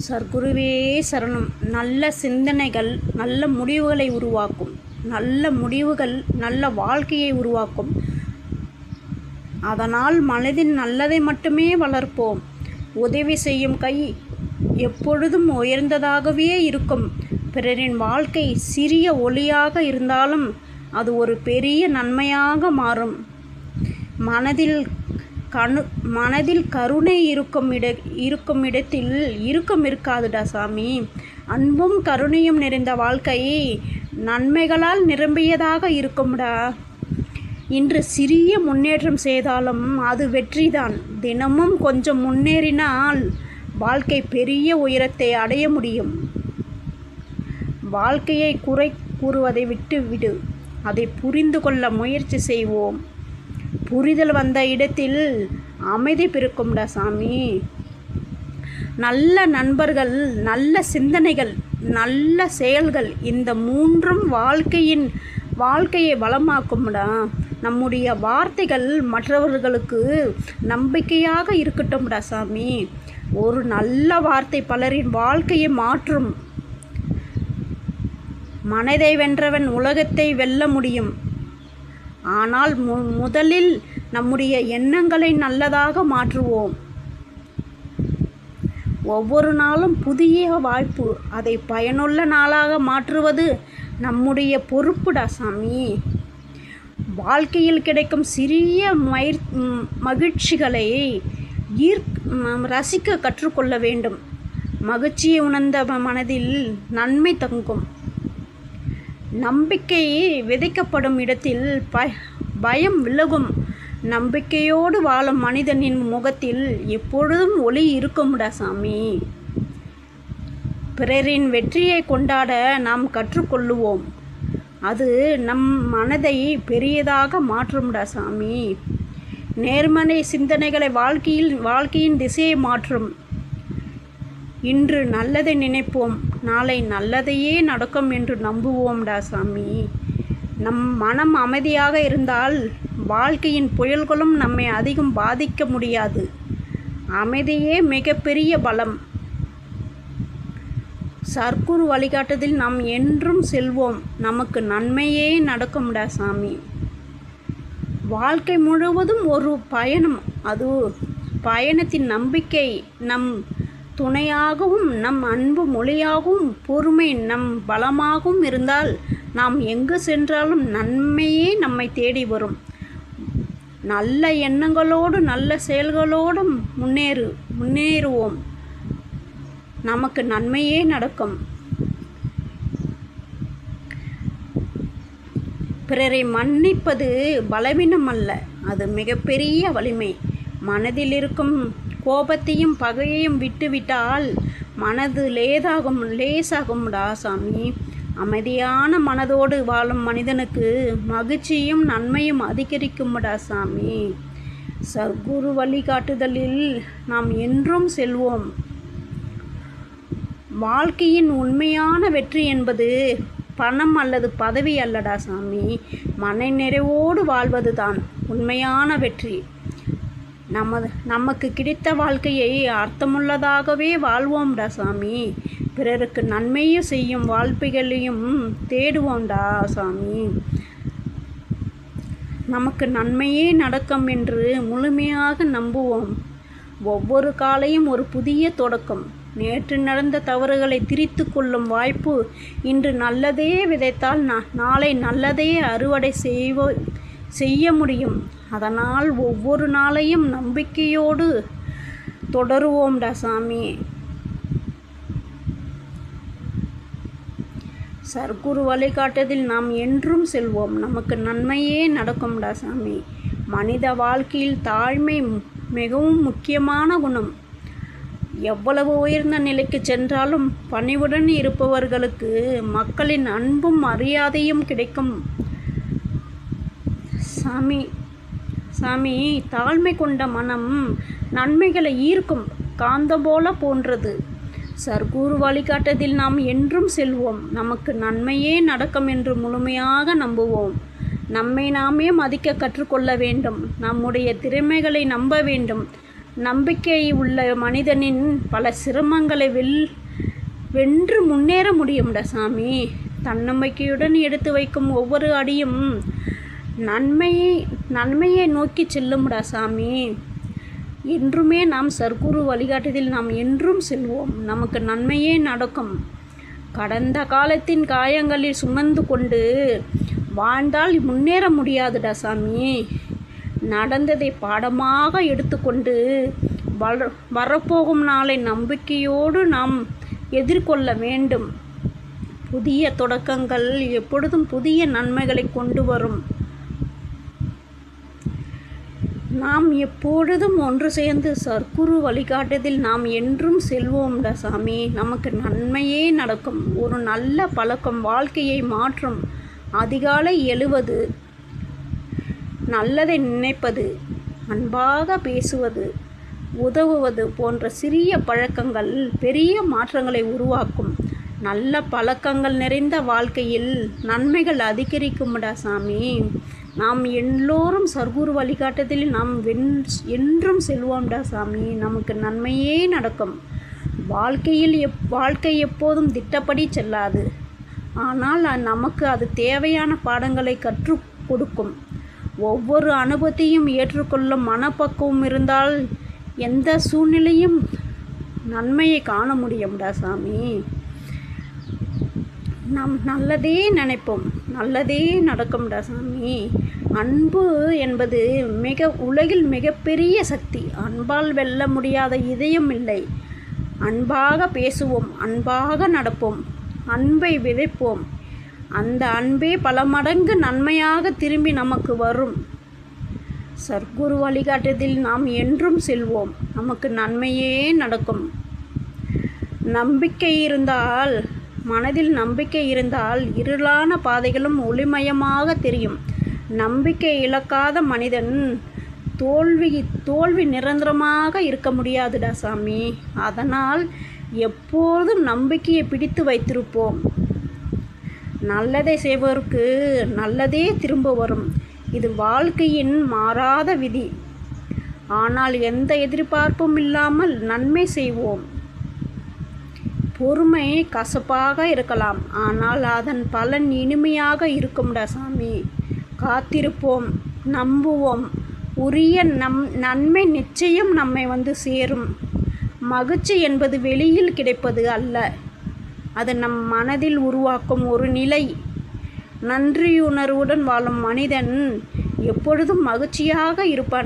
சர்க்குருவே சரணம். நல்ல சிந்தனைகள் நல்ல முடிவுகளை உருவாக்கும். நல்ல முடிவுகள் நல்ல வாழ்க்கையை உருவாக்கும். அதனால் மனதின் நல்லதை மட்டுமே வளர்ப்போம். உதவி செய்யும் கை எப்பொழுதும் உயர்ந்ததாகவே இருக்கும். பிறரின் வாழ்க்கை சிறிய ஒளியாக இருந்தாலும் அது ஒரு பெரிய நன்மையாக மாறும். மனதில் கருணை இருக்கும் இடத்தில் இறுக்கம் இருக்காதுடா சாமி. அன்பும் கருணையும் நிறைந்த வாழ்க்கை நன்மைகளால் நிரம்பியதாக இருக்கும்டா. இன்று சிறிய முன்னேற்றம் செய்தாலும் அது வெற்றிதான். தினமும் கொஞ்சம் முன்னேறினால் வாழ்க்கை பெரிய உயரத்தை அடைய முடியும். வாழ்க்கையை குறை கூறுவதை விட்டுவிடு. அதை புரிந்து கொள்ள முயற்சி செய்வோம். புரிதல் வந்த இடத்தில் அமைதி பிறக்கும்டா சாமி. நல்ல நண்பர்கள், நல்ல சிந்தனைகள், நல்ல செயல்கள், இந்த மூன்றும் வாழ்க்கையை வளமாக்கும்டா. நம்முடைய வார்த்தைகள் மற்றவர்களுக்கு நம்பிக்கையாக இருக்கட்டும்டா சாமி. ஒரு நல்ல வார்த்தை பலரின் வாழ்க்கையை மாற்றும். மனதை வென்றவன் உலகத்தை வெல்ல முடியும். ஆனால் முதலில் நம்முடைய எண்ணங்களை நல்லதாக மாற்றுவோம். ஒவ்வொரு நாளும் புதிய வாய்ப்பு. அதை பயனுள்ள நாளாக மாற்றுவது நம்முடைய பொறுப்புடா சாமி. வாழ்க்கையில் கிடைக்கும் சிறிய மகிழ்ச்சிகளை ரசிக்க கற்றுக்கொள்ள வேண்டும். மகிழ்ச்சியை உணர்ந்த மனதில் நன்மை தங்கும். நம்பிக்கை விதைக்கப்படும் இடத்தில் பயம் விலகும். நம்பிக்கையோடு வாழும் மனிதனின் முகத்தில் எப்பொழுதும் ஒளி இருக்கும்டா சாமி. பிறரின் வெற்றியை கொண்டாட நாம் கற்றுக்கொள்ளுவோம். அது நம் மனதை பெரியதாக மாற்றும்டா சாமி. நேர்மறை சிந்தனைகளை வாழ்க்கையின் திசையை மாற்றும். இன்று நல்லதை நினைப்போம், நாளை நல்லதையே நடக்கும் என்று நம்புவோம்டா சாமி. நம் மனம் அமைதியாக இருந்தால் வாழ்க்கையின் புயல்களும் நம்மை அதிகம் பாதிக்க முடியாது. அமைதியே மிகப்பெரிய பலம். சர்க்குரு வழிகாட்டுதல் நாம் என்றும் செல்வோம். நமக்கு நன்மையே நடக்கும்டா சாமி. வாழ்க்கை முழுவதும் ஒரு பயணம். அது பயணத்தின் நம்பிக்கை நம் துணையாகவும், நம் அன்பு மொழியாகவும், பொறுமை நம் பலமாகவும் இருந்தால் நாம் எங்கு சென்றாலும் நன்மையே நம்மை தேடி வரும். நல்ல எண்ணங்களோடு நல்ல செயல்களோடும் முன்னேறுவோம். நமக்கு நன்மையே நடக்கும். பிறரை மன்னிப்பது பலவீனம் அல்ல, அது மிகப்பெரிய வலிமை. மனதில் இருக்கும் கோபத்தையும் பகையையும் விட்டுவிட்டால் மனது லேசாகும்டா சாமி. அமைதியான மனதோடு வாழும் மனிதனுக்கு மகிழ்ச்சியும் நன்மையும் அதிகரிக்கும்டா சாமி. சர்க்குரு வழிகாட்டுதலில் நாம் என்றும் செல்வோம். வாழ்க்கையின் உண்மையான வெற்றி என்பது பணம் அல்லது பதவி அல்லடா சாமி. மன நிறைவோடு வாழ்வதுதான் உண்மையான வெற்றி. நமக்கு கிடைத்த வாழ்க்கையை அர்த்தமுள்ளதாகவே வாழ்வோம்டா சாமி. பிறருக்கு நன்மையும் செய்யும் வாழ்க்கைகளையும் தேடுவோம்டா சாமி. நமக்கு நன்மையே நடக்கும் என்று முழுமையாக நம்புவோம். ஒவ்வொரு காலையும் ஒரு புதிய தொடக்கம். நேற்று நடந்த தவறுகளை திரித்து கொள்ளும் வாய்ப்பு. இன்று நல்லதே விதைத்தால் நாளை நல்லதே அறுவடை செய்ய முடியும். அதனால் ஒவ்வொரு நாளையும் நம்பிக்கையோடு தொடருவோம்டா சாமி. சர்க்குரு வழிகாட்டுதலில் நாம் என்றும் செல்வோம். நமக்கு நன்மையே நடக்கும்டா சாமி. மனித வாழ்க்கையில் தாழ்மை மிகவும் முக்கியமான குணம். எவ்வளவு உயர்ந்த நிலைக்கு சென்றாலும் பணிவுடன் இருப்பவர்களுக்கு மக்களின் அன்பும் மரியாதையும் கிடைக்கும் சாமி. தாழ்மை கொண்ட மனம் நன்மைகளை ஈர்க்கும் காந்தம் போல போன்றது. சர்க்குரு வழிகாட்டுதலில் நாம் என்றும் செல்வோம். நமக்கு நன்மையே நடக்கும் என்று முழுமையாக நம்புவோம். நம்மை நாமே மதிக்க கற்றுக்கொள்ள வேண்டும். நம்முடைய திறமைகளை நம்ப வேண்டும். நம்பிக்கை உள்ள மனிதனின் பல சிரமங்களை வென்று முன்னேற முடியும்டா சாமி. தன்னம்பிக்கையுடன் எடுத்து வைக்கும் ஒவ்வொரு அடியும் நன்மையை நோக்கி செல்லும்டா சாமி. என்றுமே நாம் சர்க்குரு வழிகாட்டுதல் நாம் என்றும் செல்வோம். நமக்கு நன்மையே நடக்கும். கடந்த காலத்தின் காயங்களில் சுமந்து கொண்டு வாழ்ந்தால் முன்னேற முடியாதுடா சாமி. நடந்ததை பாடமாக எடுத்துக்கொண்டு வரப்போகும் நாளை நம்பிக்கையோடு நாம் எதிர்கொள்ள வேண்டும். புதிய தொடக்கங்கள் எப்பொழுதும் புதிய நன்மைகளை கொண்டு வரும். நாம் எப்பொழுதும் ஒன்று சேர்ந்து சர்க்குரு வழிகாட்டுதல் நாம் என்றும் செல்வோம்டா சாமி. நமக்கு நன்மையே நடக்கும். ஒரு நல்ல பழக்கம் வாழ்க்கையை மாற்றும். அதிகாலை எழுவது, நல்லதை நினைப்பது, அன்பாக பேசுவது, உதவுவது போன்ற சிறிய பழக்கங்கள் பெரிய மாற்றங்களை உருவாக்கும். நல்ல பழக்கங்கள் நிறைந்த வாழ்க்கையில் நன்மைகள் அதிகரிக்கும்டா சாமி. நாம் எல்லோரும் சர்க்குரு வழிகாட்டுதலில் நாம் என்றும் செல்வோம்டா சாமி. நமக்கு நன்மையே நடக்கும். வாழ்க்கை எப்போதும் திட்டப்படி செல்லாது. ஆனால் நமக்கு அது தேவையான பாடங்களை கற்றுக் கொடுக்கும். ஒவ்வொரு அனுபவத்தையும் ஏற்றுக்கொள்ளும் மனப்பக்குவம் இருந்தால் எந்த சூழ்நிலையும் நன்மையை காண முடியும்டா சாமி. நாம் நல்லதே நினைப்போம், நல்லதே நடக்கும்டா சாமி. அன்பு என்பது உலகில் மிகப்பெரிய சக்தி. அன்பால் வெல்ல முடியாத இதயம் இல்லை. அன்பாக பேசுவோம், அன்பாக நடப்போம், அன்பை விதைப்போம். அந்த அன்பே பல மடங்கு நன்மையாக திரும்பி நமக்கு வரும். சர்க்குரு வழிகாட்டுதலில் நாம் என்றும் செல்வோம். நமக்கு நன்மையே நடக்கும். மனதில் நம்பிக்கை இருந்தால் இருளான பாதைகளும் ஒளிமயமாக தெரியும். நம்பிக்கை இழக்காத மனிதன் தோல்வி நிரந்தரமாக இருக்க முடியாதுடா சாமி. அதனால் எப்போதும் நம்பிக்கையை பிடித்து வைத்திருப்போம். நல்லதை செய்வதற்கு நல்லதே திரும்ப வரும். இது வாழ்க்கையின் மாறாத விதி. ஆனால் எந்த எதிர்பார்ப்பும் இல்லாமல் நன்மை செய்வோம். பொறுமை கசப்பாக இருக்கலாம், ஆனால் அதன் பலன் இனிமையாக இருக்கும்டா சாமி. காத்திருப்போம், நம்புவோம். உரிய நன்மை நிச்சயம் நம்மை வந்து சேரும். மகிழ்ச்சி என்பது வெளியில் கிடைப்பது அல்ல, அது நம் மனதில் உருவாக்கும் ஒரு நிலை. நன்றியுணர்வுடன் வாழும் மனிதன் எப்பொழுதும் மகிழ்ச்சியாக இருப்பான்.